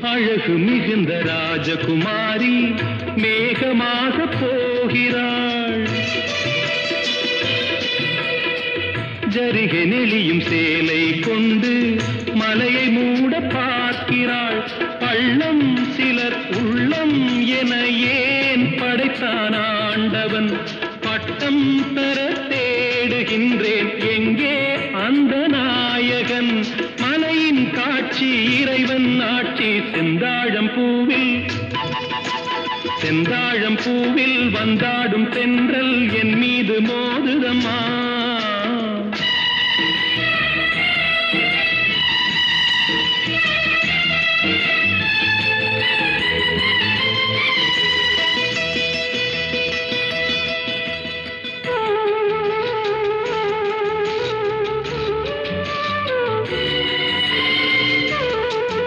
அழகு மிகுந்த ராஜகுமாரி மேகமாக போகிறாள். ஜரிகை நெளியும் சேலை கொண்டு மலையை மூட பார்க்கிறாள். பள்ளம் சிலர் உள்ளம் என ஏன் படைத்தான் ஆண்டவன்? பட்டம் பெற தேடுகின்றேன், எங்கே அந்த நாயகன்? மலையின் காட்சி இறைவன் ஆட்சி. செந்தாழம் பூவில் வந்தாடும் தென்றல் என் மீது மோதுதம்மா.